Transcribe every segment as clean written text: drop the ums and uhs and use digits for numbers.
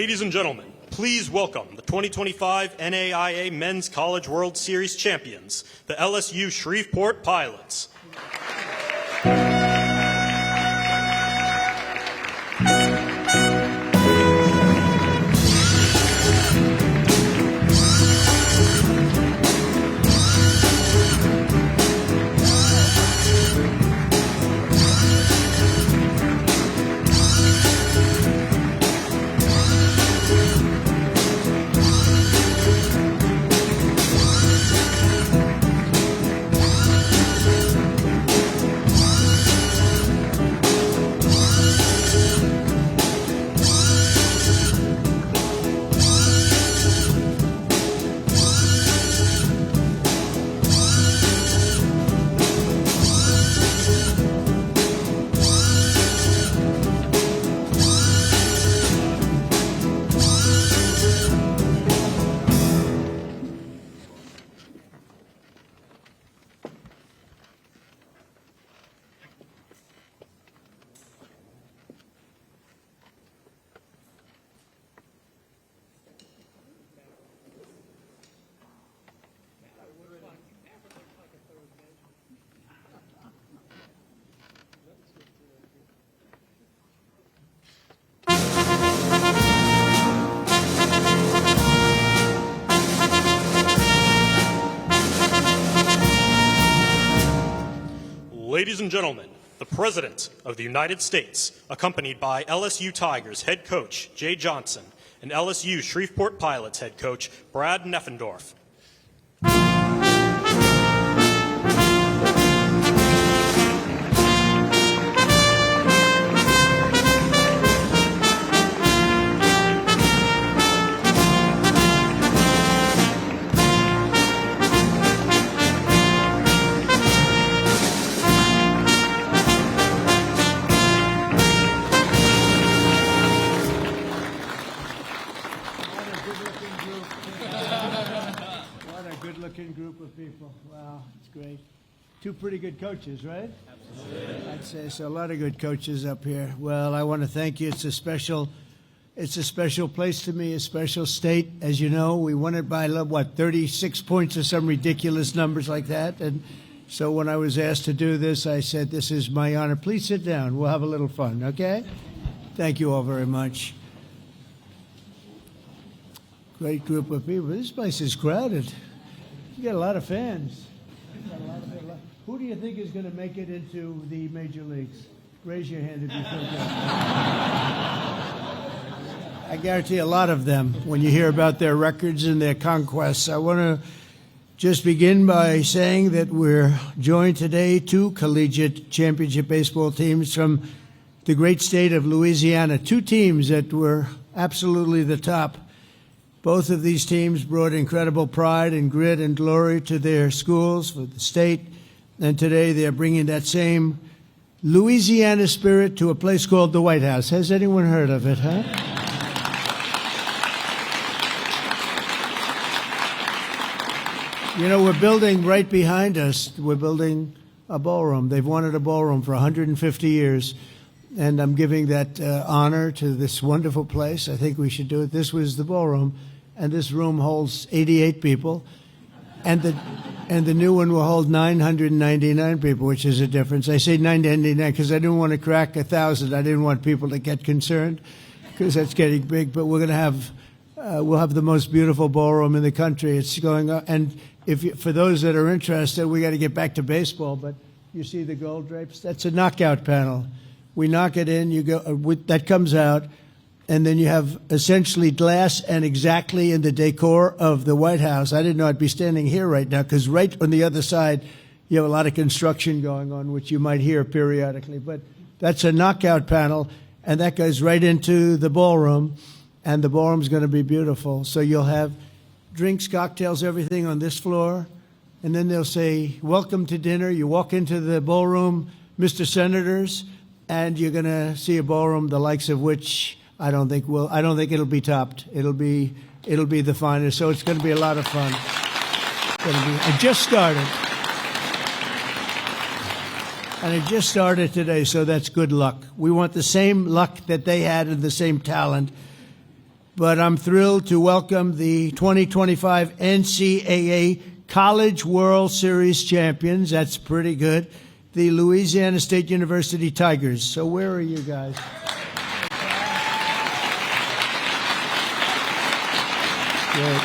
Ladies and gentlemen, please welcome the 2025 NAIA Men's College World Series champions, the LSU Shreveport Pilots. Ladies and gentlemen, the President of the United States, accompanied by LSU Tigers head coach Jay Johnson and LSU Shreveport Pilots head coach Brad Neffendorf. Group of people. Wow, it's great. Two pretty good coaches, right? Absolutely. I'd say so. A lot of good coaches up here. Well, I want to thank you. It's a special place to me, a special state. As you know, we won it by, 36 points or some ridiculous numbers like that. And so when I was asked to do this, I said, this is my honor. Please sit down. We'll have a little fun, okay? Thank you all very much. Great group of people. This place is crowded. You got a lot of fans. Who do you think is going to make it into the major leagues? Raise your hand if you think that. I guarantee a lot of them when you hear about their records and their conquests. I want to just begin by saying that we're joined today two collegiate championship baseball teams from the great state of Louisiana, two teams that were absolutely the top. Both of these teams brought incredible pride and grit and glory to their schools, for the state, and today they're bringing that same Louisiana spirit to a place called the White House. Has anyone heard of it, huh? You know, we're building right behind us. We're building a ballroom. They've wanted a ballroom for 150 years, and I'm giving that honor to this wonderful place. I think we should do it. This was the ballroom, and this room holds 88 people, and the new one will hold 999 people, which is a difference. I say 999 because I didn't want to crack 1,000. I didn't want people to get concerned because that's getting big. But we're going to have we'll have the most beautiful ballroom in the country. It's going up, and for those that are interested, we got to get back to baseball. But you see the gold drapes? That's a knockout panel. We knock it in. You go that comes out. And then you have essentially glass and exactly in the decor of the White House. I didn't know I'd be standing here right now because right on the other side, you have a lot of construction going on, which you might hear periodically. But that's a knockout panel, and that goes right into the ballroom, and the ballroom's going to be beautiful. So you'll have drinks, cocktails, everything on this floor, and then they'll say, welcome to dinner. You walk into the ballroom, Mr. Senators, and you're going to see a ballroom the likes of which I don't think it'll be topped. It'll be the finest. So it's going to be a lot of fun. I just started. And it just started today, so that's good luck. We want the same luck that they had and the same talent. But I'm thrilled to welcome the 2025 NCAA College World Series champions. That's pretty good. The Louisiana State University Tigers. So where are you guys? Great.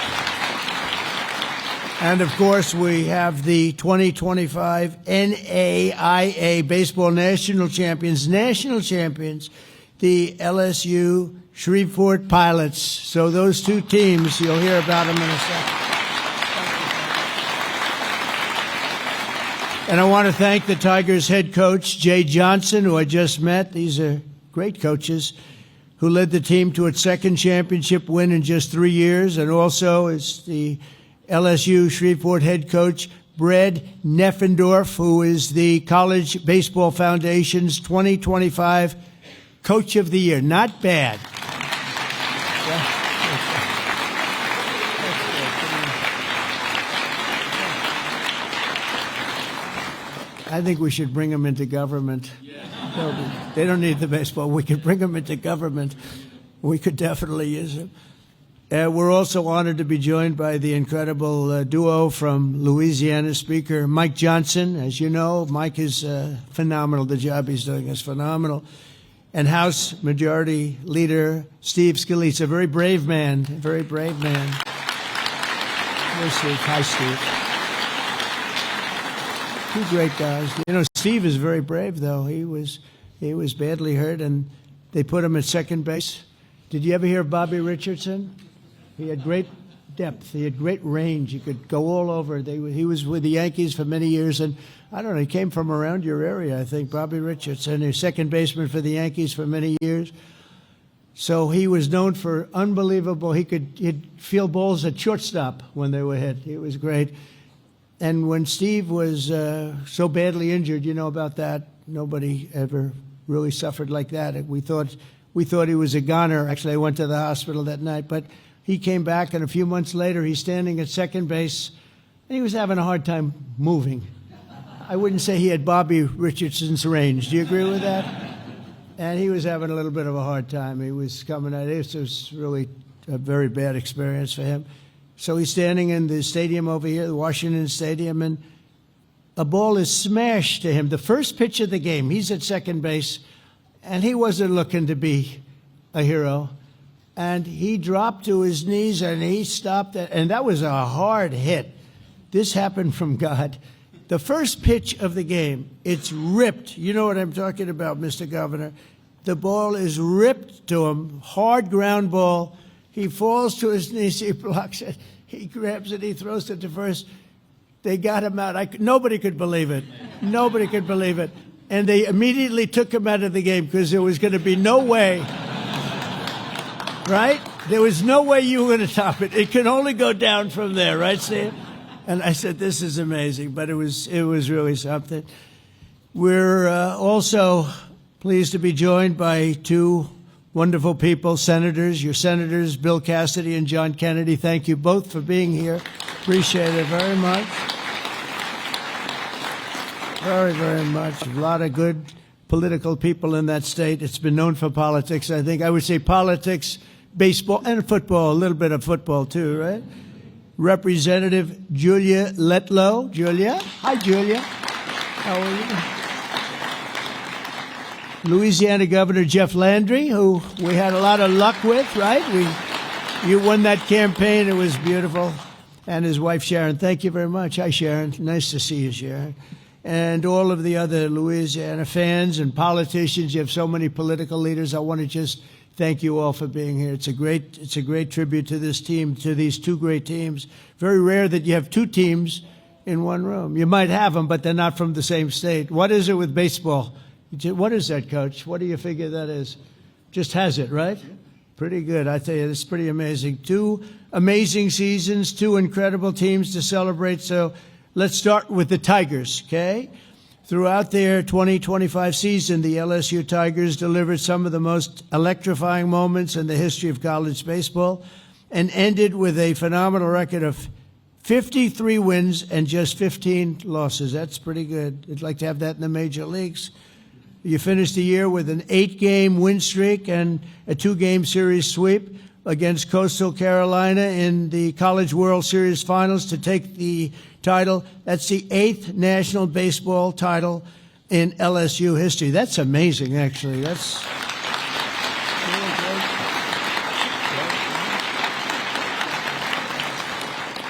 And, of course, we have the 2025 NAIA Baseball National Champions, the LSU Shreveport Pilots. So those two teams, you'll hear about them in a second. And I want to thank the Tigers head coach, Jay Johnson, who I just met. These are great coaches, who led the team to its second championship win in just 3 years, and also is the LSU Shreveport head coach, Brad Neffendorf, who is the College Baseball Foundation's 2025 Coach of the Year. Not bad. I think we should bring them into government. They don't need the baseball. We could bring them into government. We could definitely use them. We're also honored to be joined by the incredible duo from Louisiana, Speaker Mike Johnson. As you know, Mike is phenomenal. The job he's doing is phenomenal. And House Majority Leader Steve Scalise, a very brave man, Here's Steve. Hi, Steve. Two great guys. You know, Steve is very brave, though. He was badly hurt, and they put him at second base. Did you ever hear of Bobby Richardson? He had great depth. He had great range. He could go all over. He was with the Yankees for many years, and I don't know, he came from around your area, I think, Bobby Richardson. He was second baseman for the Yankees for many years. So he was known for unbelievable. He'd field balls at shortstop when they were hit. He was great. And when Steve was so badly injured, you know about that. Nobody ever really suffered like that. We thought he was a goner. Actually, I went to the hospital that night, but he came back, and a few months later, he's standing at second base, and he was having a hard time moving. I wouldn't say he had Bobby Richardson's range. Do you agree with that? And he was having a little bit of a hard time. He was coming out. This was really a very bad experience for him. So he's standing in the stadium over here, the Washington Stadium, and a ball is smashed to him. The first pitch of the game, he's at second base, and he wasn't looking to be a hero. And he dropped to his knees, and he stopped it, and that was a hard hit. This happened from God. The first pitch of the game, it's ripped. You know what I'm talking about, Mr. Governor. The ball is ripped to him, hard ground ball. He falls to his knees, he blocks it, he grabs it, he throws it to first. They got him out. Nobody could believe it. Nobody could believe it. And they immediately took him out of the game because there was going to be no way, right? There was no way you were going to top it. It can only go down from there, right, Steve? And I said, this is amazing, but it was really something. We're also pleased to be joined by two wonderful people, senators, your senators, Bill Cassidy and John Kennedy. Thank you both for being here. Appreciate it very much. Very, very much. A lot of good political people in that state. It's been known for politics, I think. I would say politics, baseball, and football, a little bit of football too, right? Representative Julia Letlow. Julia? Hi, Julia. How are you? Louisiana Governor Jeff Landry, who we had a lot of luck with, right? You won that campaign. It was beautiful. And his wife, Sharon. Thank you very much. Hi, Sharon. Nice to see you, Sharon. And all of the other Louisiana fans and politicians. You have so many political leaders. I want to just thank you all for being here. It's a great tribute to this team, to these two great teams. Very rare that you have two teams in one room. You might have them, but they're not from the same state. What is it with baseball? What is that, Coach? What do you figure that is? Just has it, right? Pretty good. I tell you, it's pretty amazing. Two amazing seasons, two incredible teams to celebrate. So let's start with the Tigers, okay? Throughout their 2025 season, the LSU Tigers delivered some of the most electrifying moments in the history of college baseball and ended with a phenomenal record of 53 wins and just 15 losses. That's pretty good. I'd like to have that in the major leagues. You finished the year with an 8-game win streak and a 2-game series sweep against Coastal Carolina in the College World Series Finals to take the title. That's the 8th national baseball title in LSU history. That's amazing, actually. That's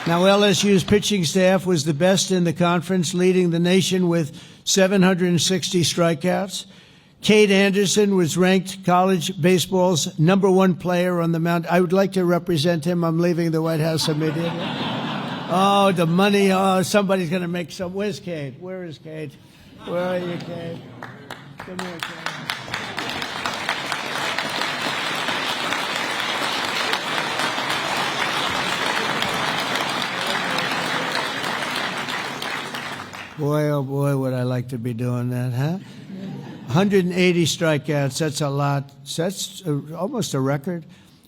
Now, LSU's pitching staff was the best in the conference, leading the nation with 760 strikeouts. Cade Anderson was ranked college baseball's #1 player on the mound. I would like to represent him. I'm leaving the White House immediately. Oh, the money. Oh, somebody's going to make some. Where's Cade? Where is Cade? Where are you, Cade? Come here, Cade. Boy, oh boy, would I like to be doing that, huh? 180 strikeouts, that's a lot. That's almost a record.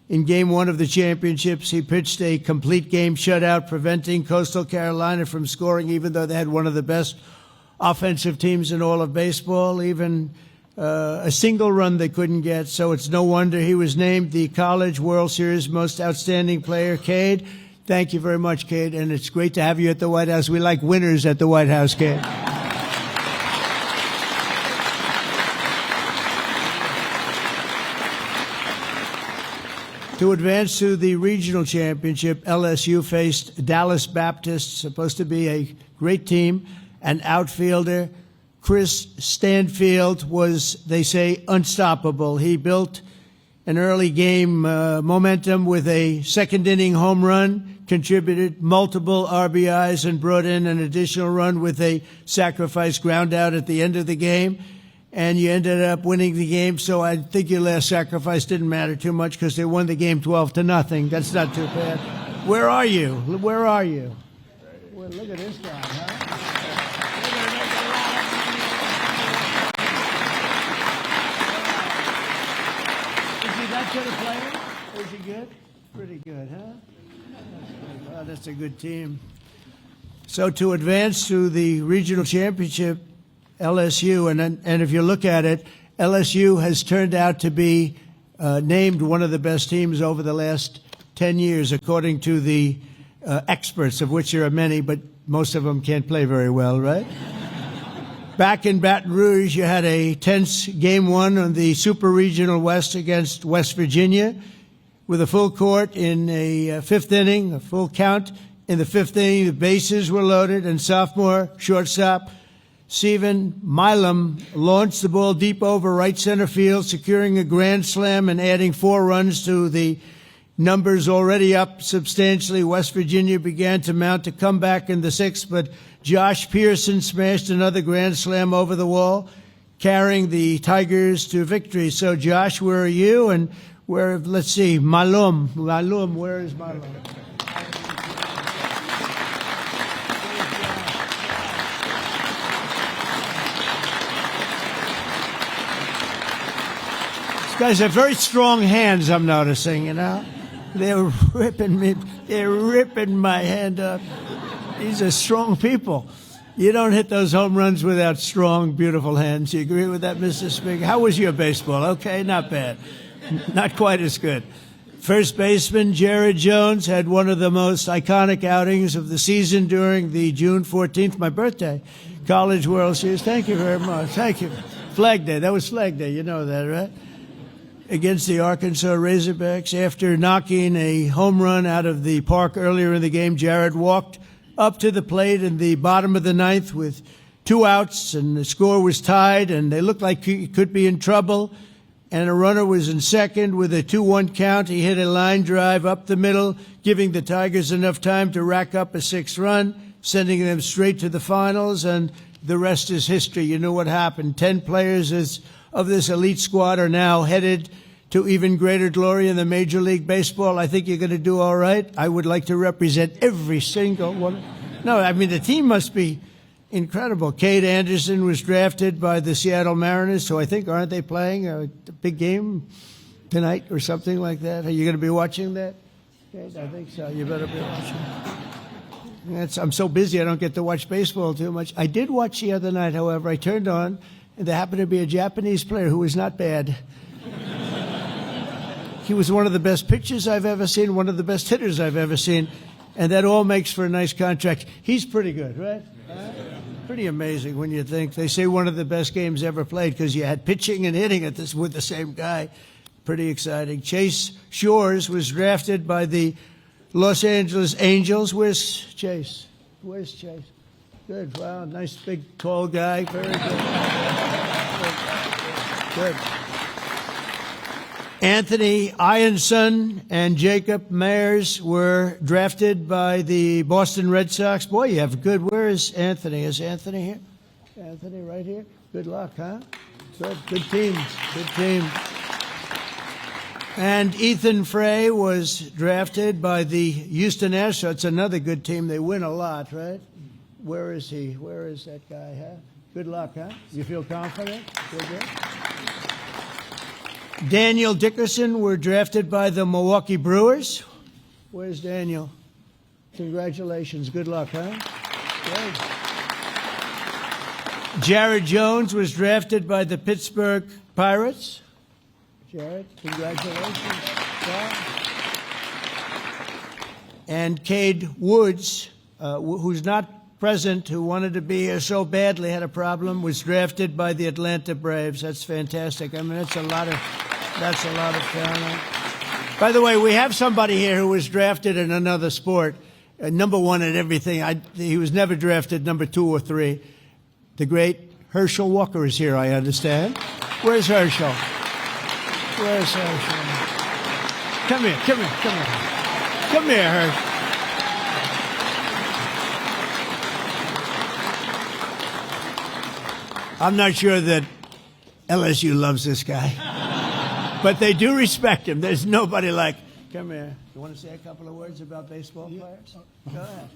In Game 1 of the championships, he pitched a complete game shutout, preventing Coastal Carolina from scoring, even though they had one of the best offensive teams in all of baseball. Even a single run they couldn't get, so it's no wonder he was named the College World Series Most Outstanding Player. Cade, thank you very much, Cade, and it's great to have you at the White House. We like winners at the White House, Cade. To advance to the regional championship, LSU faced Dallas Baptist, supposed to be a great team. An outfielder, Chris Stanfield, was, they say, unstoppable. He built an early game momentum with a second-inning home run, contributed multiple RBIs, and brought in an additional run with a sacrifice ground out at the end of the game. And you ended up winning the game, so I think your last sacrifice didn't matter too much because they won the game 12-0. That's not too bad. Where are you? Where are you? Well, look at this guy, huh? Is he that good a player? Is he good? Pretty good, huh? Oh, that's a good team. So to advance to the regional championship, LSU, and if you look at it, LSU has turned out to be named one of the best teams over the last 10 years, according to the experts, of which there are many, but most of them can't play very well, right? Back in Baton Rouge, you had a tense Game 1 on the Super Regional West against West Virginia, with a full court in a fifth inning, a full count in the fifth inning. The bases were loaded, and sophomore shortstop Stephen Milam launched the ball deep over right center field, securing a grand slam and adding 4 runs to the numbers already up substantially. West Virginia began to mount a comeback in the 6th, but Josh Pearson smashed another grand slam over the wall, carrying the Tigers to victory. So, Josh, where are you? And where, let's see, Malum, where is Malum? Guys have very strong hands, I'm noticing, you know. They're ripping me. They're ripping my hand up. These are strong people. You don't hit those home runs without strong, beautiful hands. You agree with that, Mr. Speaker? How was your baseball? Okay, not bad. Not quite as good. First baseman Jared Jones had one of the most iconic outings of the season during the June 14th, my birthday, College World Series. Thank you very much. Thank you. Flag Day. That was Flag Day. You know that, right? Against the Arkansas Razorbacks. After knocking a home run out of the park earlier in the game, Jared walked up to the plate in the bottom of the ninth with 2 outs, and the score was tied, and they looked like he could be in trouble. And a runner was in second with a 2-1 count. He hit a line drive up the middle, giving the Tigers enough time to rack up a 6th run, sending them straight to the finals, and the rest is history. You know what happened. 10 players of this elite squad are now headed to even greater glory in the Major League Baseball. I think you're going to do all right. I would like to represent every single one. No, I mean, the team must be incredible. Cade Anderson was drafted by the Seattle Mariners, so I think, aren't they playing a big game tonight or something like that? Are you going to be watching that? Cade? I think so. You better be watching. I'm so busy I don't get to watch baseball too much. I did watch the other night, however. I turned on, and there happened to be a Japanese player who was not bad. He was one of the best pitchers I've ever seen, one of the best hitters I've ever seen, and that all makes for a nice contract. He's pretty good, right? Pretty amazing when you think. They say one of the best games ever played because you had pitching and hitting with the same guy. Pretty exciting. Chase Shores was drafted by the Los Angeles Angels. Where's Chase? Where's Chase? Good. Wow, nice big tall guy. Very good. Good. Anthony Ianson and Jacob Mayers were drafted by the Boston Red Sox. Boy, you have good. Where is Anthony? Is Anthony here? Anthony right here? Good luck, huh? Good. Good team. Good team. And Ethan Frey was drafted by the Houston Astros. Another good team. They win a lot, right? Where is he? Where is that guy, huh? Good luck, huh? You feel confident? Feel good? Daniel Dickerson were drafted by the Milwaukee Brewers. Where's Daniel? Congratulations. Good luck, huh? Good. Jared Jones was drafted by the Pittsburgh Pirates. Jared, congratulations. Yeah. And Cade Woods, who's not present, who wanted to be here so badly, had a problem, was drafted by the Atlanta Braves. That's fantastic. I mean, that's a lot of talent. By the way, we have somebody here who was drafted in another sport, number 1 at everything. He was never drafted number 2 or 3. The great Herschel Walker is here, I understand. Where's Herschel? Where's Herschel? Come here, Herschel. I'm not sure that LSU loves this guy, but they do respect him. There's nobody like, come here. You want to say a couple of words about baseball players? Go ahead.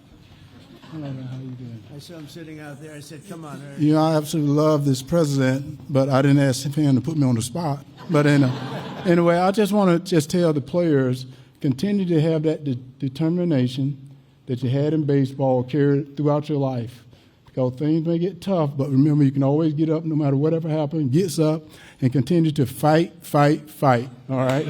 Hello, man. How you doing? I saw him sitting out there. I said, come on, Herschel. You know, I absolutely love this president, but I didn't ask him to put me on the spot. But anyway, I just want to tell the players, continue to have that determination that you had in baseball carried throughout your life. Because things may get tough, but remember, you can always get up no matter whatever happens, gets up, and continue to fight. All right?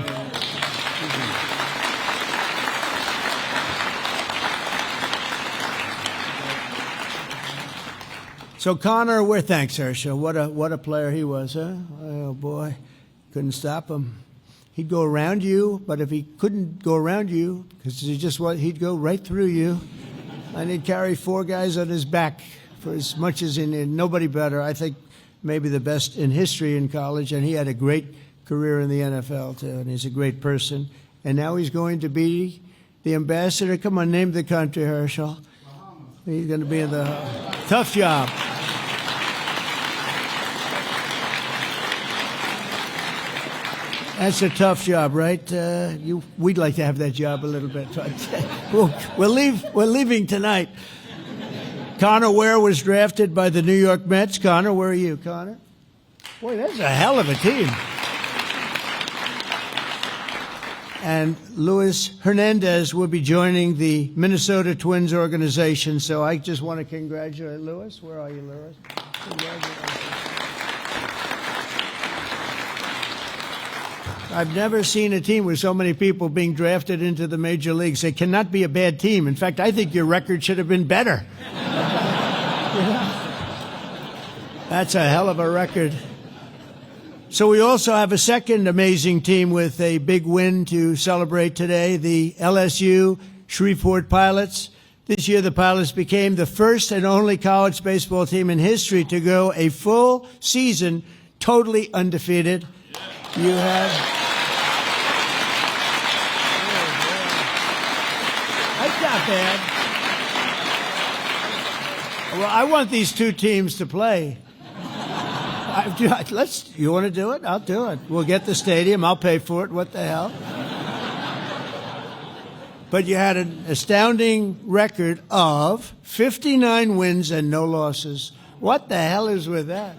So Connor, thanks, Herschel. What a player he was, huh? Oh, boy. Couldn't stop him. He'd go around you, but if he couldn't go around you, because he'd go right through you, and he'd carry 4 guys on his back for as much as nobody better. I think maybe the best in history in college, and he had a great career in the NFL, too, and he's a great person. And now he's going to be the ambassador. Come on, name the country, Herschel. He's going to be in the tough job. That's a tough job, right? We'd like to have that job a little bit. We're leaving tonight. Connor Ware was drafted by the New York Mets. Connor, where are you, Connor? Boy, that's a hell of a team. And Luis Hernandez will be joining the Minnesota Twins organization. So I just want to congratulate Luis. Where are you, Luis? Congratulations. I've never seen a team with so many people being drafted into the major leagues. It cannot be a bad team. In fact, I think your record should have been better. That's a hell of a record. So we also have a second amazing team with a big win to celebrate today, the LSU Shreveport Pilots. This year, the Pilots became the first and only college baseball team in history to go a full season totally undefeated. You have... That's not bad. Well, I want these two teams to play. You want to do it? I'll do it. We'll get the stadium. I'll pay for it. What the hell? But you had an astounding record of 59 wins and no losses. What the hell is with that?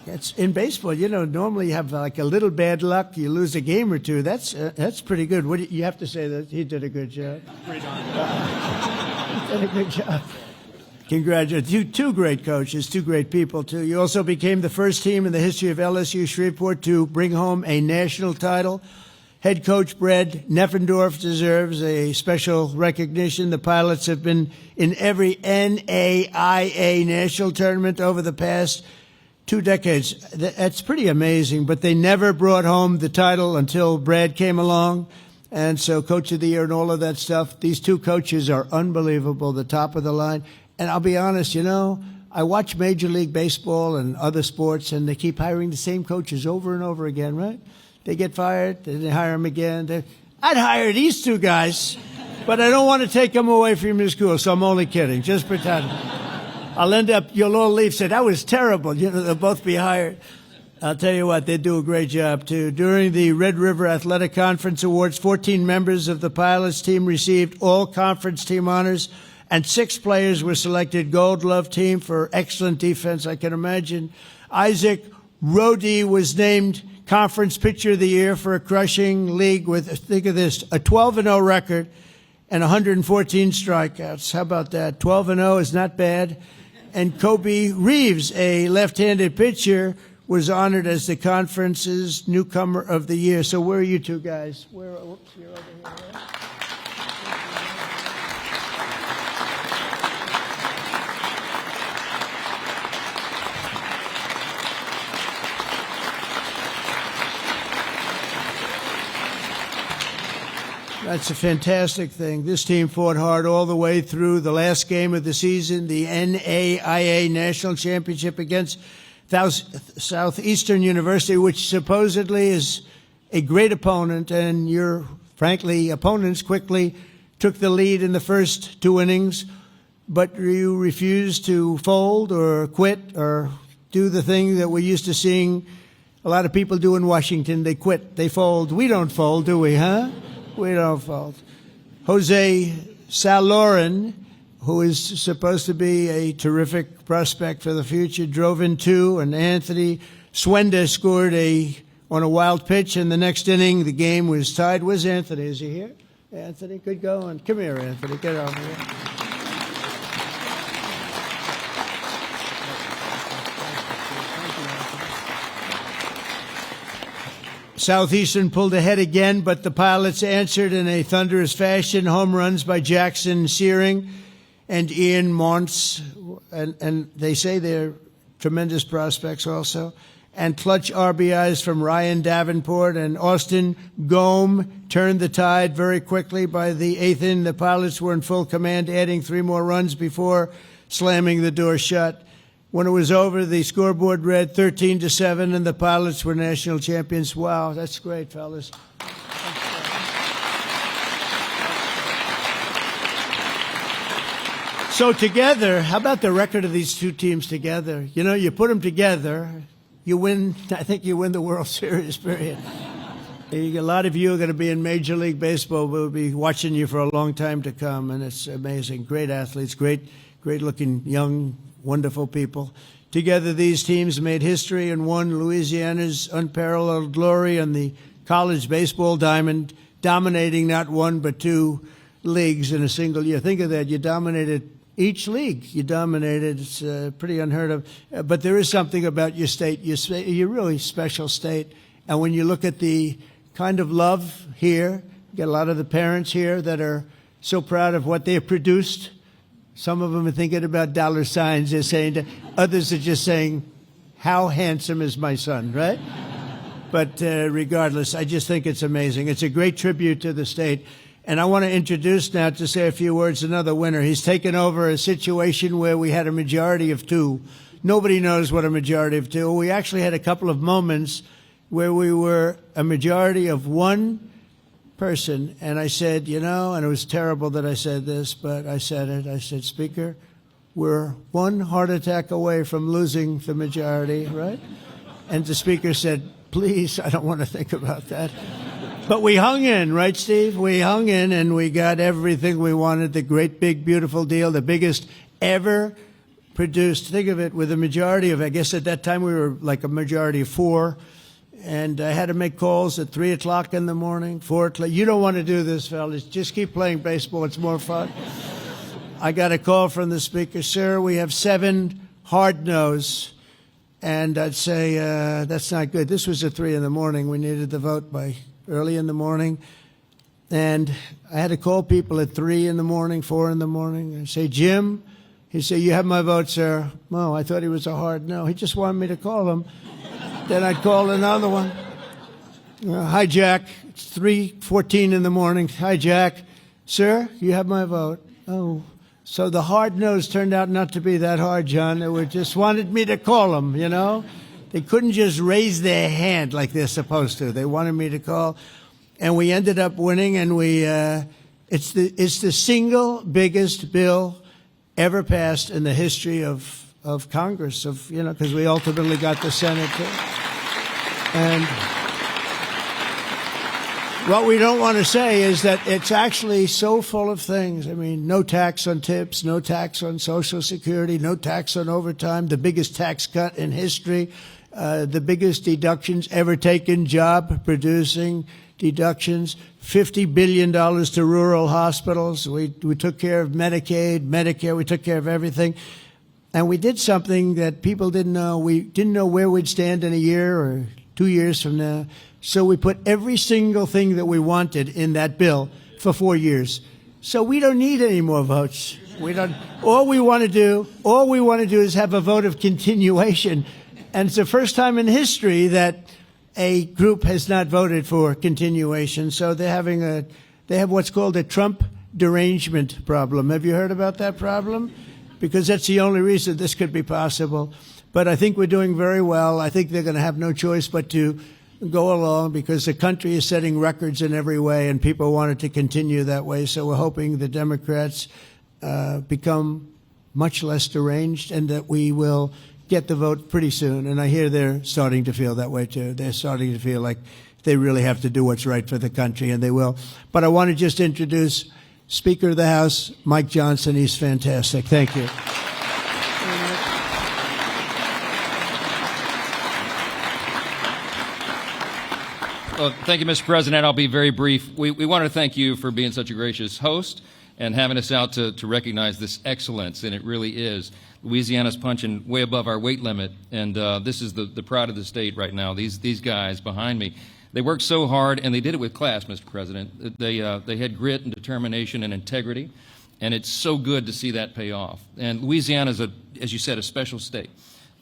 It's in baseball, normally you have like a little bad luck. You lose a game or two. That's pretty good. What you have to say that he did a good job. Pretty darn He did a good job. Congratulations. Two great coaches, two great people, too. You also became the first team in the history of LSU Shreveport to bring home a national title. Head coach Brad Neffendorf deserves a special recognition. The Pilots have been in every NAIA national tournament over the past 2 decades. That's pretty amazing, but they never brought home the title until Brad came along. And so Coach of the Year and all of that stuff. These two coaches are unbelievable, the top of the line. And I'll be honest, I watch Major League Baseball and other sports, and they keep hiring the same coaches over and over again, right? They get fired, then they hire them again. I'd hire these two guys, but I don't want to take them away from your school, so I'm only kidding. Just pretend. I'll end up, you'll all leave, say, that was terrible. They'll both be hired. I'll tell you what, they do a great job, too. During the Red River Athletic Conference Awards, 14 members of the Pilots team received all conference team honors, and 6 players were selected Gold Glove team for excellent defense. I can imagine. Isaac Rodey was named Conference Pitcher of the Year for a crushing league with, think of this, a 12-0 record and 114 strikeouts. How about that? 12-0 is not bad. And Kobe Reeves, a left-handed pitcher, was honored as the conference's newcomer of the year. So where are you two guys? You're over here, right? That's a fantastic thing. This team fought hard all the way through the last game of the season, the NAIA National Championship against Southeastern University, which supposedly is a great opponent, and your, frankly, opponents quickly took the lead in the first 2 innings, but you refused to fold or quit or do the thing that we're used to seeing a lot of people do in Washington. They quit, they fold. We don't fold, do we, huh? We don't fold. Jose Saloren, who is supposed to be a terrific prospect for the future, drove in 2, and Anthony Swenda scored on a wild pitch. In the next inning, the game was tied. Where's Anthony? Is he here? Anthony, good going. Come here, Anthony. Get over here. Southeastern pulled ahead again, but the Pilots answered in a thunderous fashion. Home runs by Jackson Searing and Ian Montz, and they say they're tremendous prospects also. And clutch RBIs from Ryan Davenport and Austin Gome turned the tide very quickly. By the 8th inning, the Pilots were in full command, adding 3 more runs before slamming the door shut. When it was over, the scoreboard read 13-7, and the Pilots were national champions. Wow, that's great, fellas. So together, how about the record of these two teams together? You put them together, you win. I think you win the World Series, period. A lot of you are going to be in Major League Baseball. We'll be watching you for a long time to come, and it's amazing. Great athletes, great-looking, young, wonderful people. Together, these teams made history and won Louisiana's unparalleled glory on the college baseball diamond, dominating not one but two leagues in a single year. Think of that. You dominated each league. You dominated. It's pretty unheard of. But there is something about your state. You're really special state. And when you look at the kind of love here, you get a lot of the parents here that are so proud of what they have produced. Some of them are thinking about dollar signs. They're saying, others are just saying, how handsome is my son, right? But regardless, I just think it's amazing. It's a great tribute to the state. And I want to introduce now, to say a few words, another winner. He's taken over a situation where we had a majority of two. Nobody knows what a majority of two. We actually had a couple of moments where we were a majority of one person. And I said, you know, and it was terrible that I said this, but I said it. I said, Speaker, we're one heart attack away from losing the majority, right? And the Speaker said, please, I don't want to think about that. But we hung in, right, Steve? We hung in, and we got everything we wanted, the great, big, beautiful deal, the biggest ever produced. Think of it, with a majority of, I guess at that time we were like a majority of 4. And I had to make calls at 3 o'clock in the morning, 4 o'clock. You don't want to do this, fellas. Just keep playing baseball. It's more fun. I got a call from the Speaker. Sir, we have 7 hard no's. And I'd say, that's not good. This was at 3 in the morning. We needed the vote by early in the morning. And I had to call people at 3 in the morning, 4 in the morning. I'd say, Jim, he'd say, you have my vote, sir. Oh, I thought he was a hard no. He just wanted me to call him. Then I'd call another one. Hi, Jack. It's 3:14 in the morning. Hi, Jack. Sir, you have my vote. Oh, so the hard no's turned out not to be that hard, John. They just wanted me to call them, you know. They couldn't just raise their hand like they're supposed to. They wanted me to call. And we ended up winning, and it's the single biggest bill ever passed in the history of Congress, because we ultimately got the Senate too. And what we don't want to say is that it's actually so full of things. I mean, no tax on tips, no tax on Social Security, no tax on overtime, the biggest tax cut in history, the biggest deductions ever taken, job-producing deductions, $50 billion to rural hospitals. We took care of Medicaid, Medicare, we took care of everything. And we did something that people didn't know. We didn't know where we'd stand in a year or 2 years from now. So we put every single thing that we wanted in that bill for 4 years. So we don't need any more votes. All we want to do is have a vote of continuation. And it's the first time in history that a group has not voted for continuation. So they have what's called a Trump derangement problem. Have you heard about that problem? Because that's the only reason this could be possible. But I think we're doing very well. I think they're going to have no choice but to go along, because the country is setting records in every way, and people want it to continue that way. So we're hoping the Democrats become much less deranged, and that we will get the vote pretty soon. And I hear they're starting to feel that way too. They're starting to feel like they really have to do what's right for the country, and they will. But I want to just introduce Speaker of the House, Mike Johnson. He's fantastic. Thank you. Well, thank you, Mr. President. I'll be very brief. We want to thank you for being such a gracious host and having us out to recognize this excellence, and it really is. Louisiana's punching way above our weight limit, and this is the pride of the state right now. These guys behind me, they worked so hard, and they did it with class, Mr. President. They had grit and determination and integrity, and it's so good to see that pay off. And Louisiana's, as you said, a special state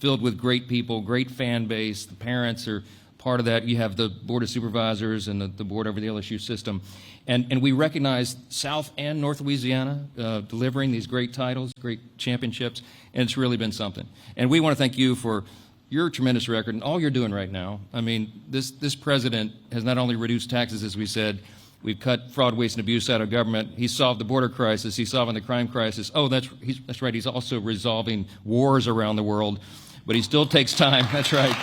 filled with great people, great fan base. The parents are part of that. You have the Board of Supervisors and the board over the LSU system. And we recognize South and North Louisiana delivering these great titles, great championships, and it's really been something. And we want to thank you for your tremendous record and all you're doing right now. I mean, this president has not only reduced taxes, as we said, we've cut fraud, waste, and abuse out of government. He's solved the border crisis. He's solving the crime crisis. Oh, that's right. He's also resolving wars around the world, but he still takes time. That's right.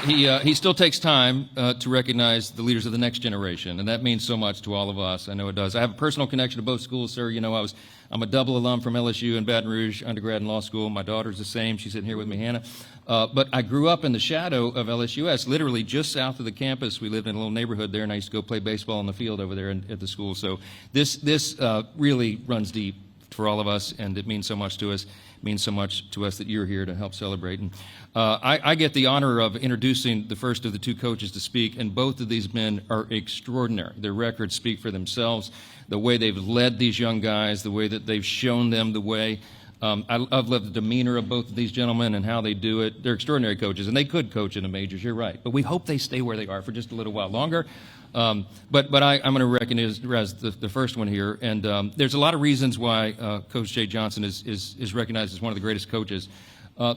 he still takes time to recognize the leaders of the next generation, and that means so much to all of us. I know it does. I have a personal connection to both schools, sir. You know, I'm a double alum from LSU and Baton Rouge, undergrad and law school. My daughter's the same. She's sitting here with me, Hannah. But I grew up in the shadow of LSUS, literally just south of the campus. We lived in a little neighborhood there, and I used to go play baseball on the field over there at the school. So this really runs deep for all of us, and it means so much to us. It means so much to us that you're here to help celebrate. And I get the honor of introducing the first of the two coaches to speak, and both of these men are extraordinary. Their records speak for themselves. The way they've led these young guys, the way that they've shown them the way. I've loved the demeanor of both of these gentlemen and how they do it. They're extraordinary coaches, and they could coach in the majors, you're right. But we hope they stay where they are for just a little while longer. But I'm going to recognize the first one here. And there's a lot of reasons why Coach Jay Johnson is recognized as one of the greatest coaches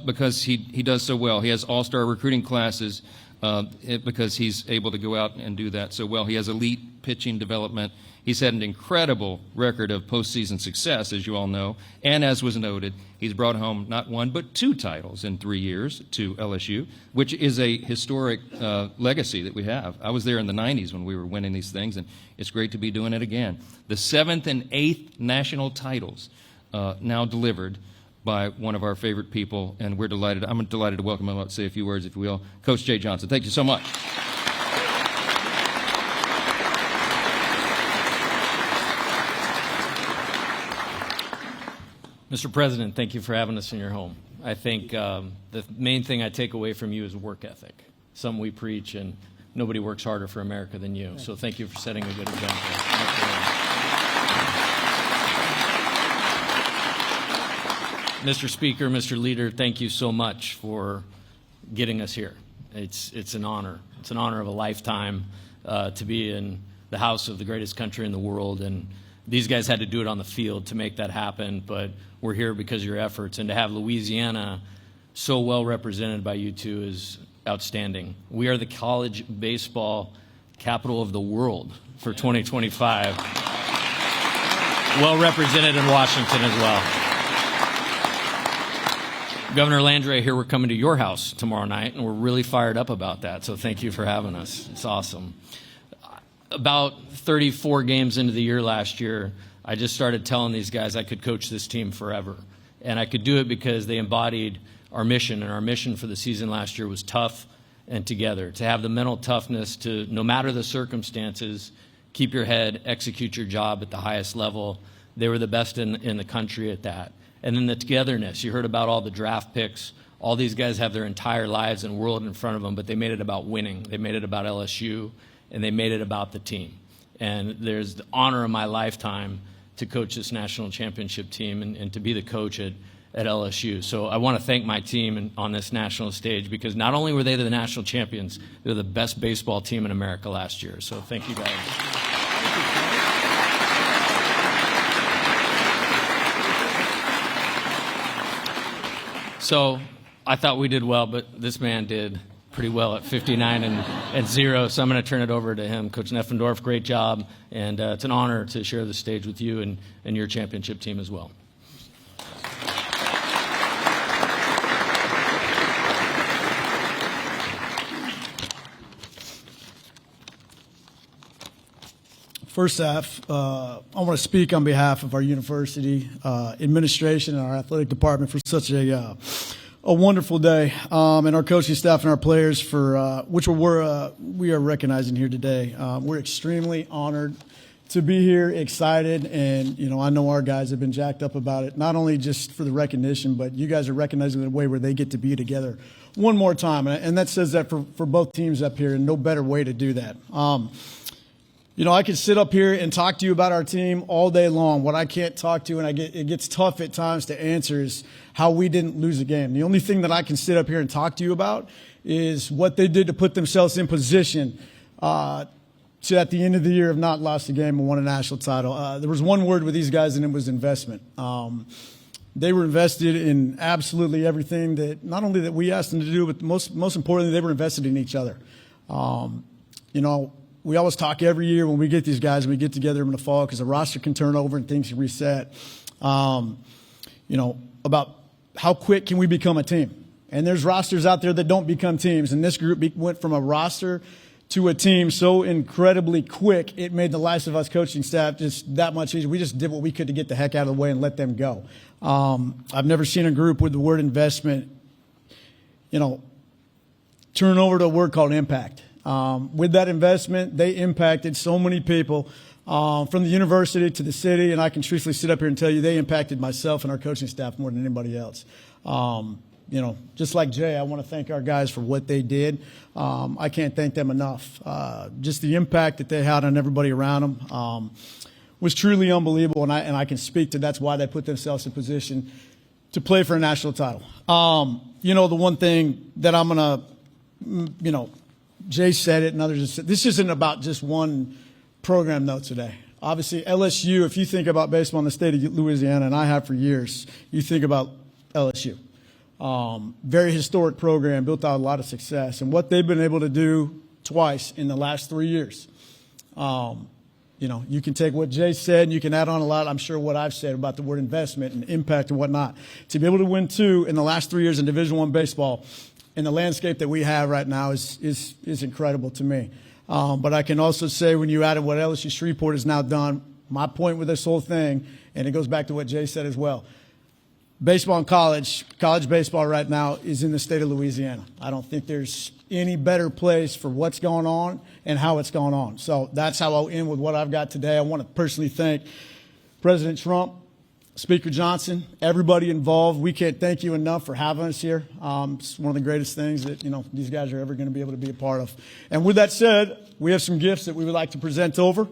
because he does so well. He has all-star recruiting classes because he's able to go out and do that so well. He has elite pitching development. He's had an incredible record of postseason success, as you all know. And as was noted, he's brought home not one but 2 titles in 3 years to LSU, which is a historic legacy that we have. I was there in the 90s when we were winning these things, and it's great to be doing it again. The 7th and 8th national titles now delivered by one of our favorite people, and we're delighted. I'm delighted to welcome him up to say a few words, if you will. Coach Jay Johnson, thank you so much. Mr. President, thank you for having us in your home. I think the main thing I take away from you is work ethic, something we preach, and nobody works harder for America than you. So thank you for setting a good example. Mr. Speaker, Mr. Leader, thank you so much for getting us here. It's an honor. It's an honor of a lifetime to be in the house of the greatest country in the world, and these guys had to do it on the field to make that happen, but we're here because of your efforts. And to have Louisiana so well represented by you two is outstanding. We are the college baseball capital of the world for 2025. Well represented in Washington as well. Governor Landry, here we're coming to your house tomorrow night, and we're really fired up about that, so thank you for having us. It's awesome. About 34 games into the year last year, I just started telling these guys I could coach this team forever. And I could do it because they embodied our mission, and our mission for the season last year was tough and together. To have the mental toughness to, no matter the circumstances, keep your head, execute your job at the highest level. They were the best in the country at that. And then the togetherness. You heard about all the draft picks. All these guys have their entire lives and world in front of them, but they made it about winning. They made it about LSU, and they made it about the team. And there's the honor of my lifetime to coach this national championship team and to be the coach at LSU. So I want to thank my team on this national stage because not only were they the national champions, they're the best baseball team in America last year. So thank you guys. So I thought we did well, but this man did pretty well at 59-0, so I'm going to turn it over to him. Coach Neffendorf, great job, and it's an honor to share the stage with you and your championship team as well. First off, I want to speak on behalf of our university administration and our athletic department for such a wonderful day, and our coaching staff and our players for which we are recognizing here today. We're extremely honored to be here, excited, and I know our guys have been jacked up about it. Not only just for the recognition, but you guys are recognizing the way where they get to be together one more time, and that says that for both teams up here, and no better way to do that. I could sit up here and talk to you about our team all day long. What I can't talk to, and it gets tough at times to answer, is how we didn't lose a game. The only thing that I can sit up here and talk to you about is what they did to put themselves in position to, at the end of the year, have not lost a game and won a national title. There was one word with these guys, and it was investment. They were invested in absolutely everything that not only that we asked them to do, but most importantly, they were invested in each other. We always talk every year when we get these guys and we get together in the fall because the roster can turn over and things can reset, about how quick can we become a team. And there's rosters out there that don't become teams. And this group went from a roster to a team so incredibly quick, it made the lives of us coaching staff just that much easier. We just did what we could to get the heck out of the way and let them go. I've never seen a group with the word investment, turn over to a word called impact. With that investment, they impacted so many people from the university to the city, and I can truthfully sit up here and tell you they impacted myself and our coaching staff more than anybody else. Just like Jay, I want to thank our guys for what they did. I can't thank them enough. Just the impact that they had on everybody around them was truly unbelievable, and I can speak to that's why they put themselves in position to play for a national title. The one thing that I'm going to, Jay said it and others have said, this isn't about just one program, though, today. Obviously, LSU, if you think about baseball in the state of Louisiana, and I have for years, you think about LSU. Very historic program, built out a lot of success. And what they've been able to do twice in the last 3 years, you can take what Jay said and you can add on a lot, I'm sure, what I've said about the word investment and impact and whatnot. To be able to win 2 in the last 3 years in Division I baseball in the landscape that we have right now is incredible to me. But I can also say when you added what LSU Shreveport has now done, my point with this whole thing, and it goes back to what Jay said as well, baseball in college baseball right now is in the state of Louisiana. I don't think there's any better place for what's going on and how it's going on. So that's how I'll end with what I've got today. I want to personally thank President Trump, Speaker Johnson, everybody involved. We can't thank you enough for having us here. It's one of the greatest things that, these guys are ever going to be able to be a part of. And with that said, we have some gifts that we would like to present over.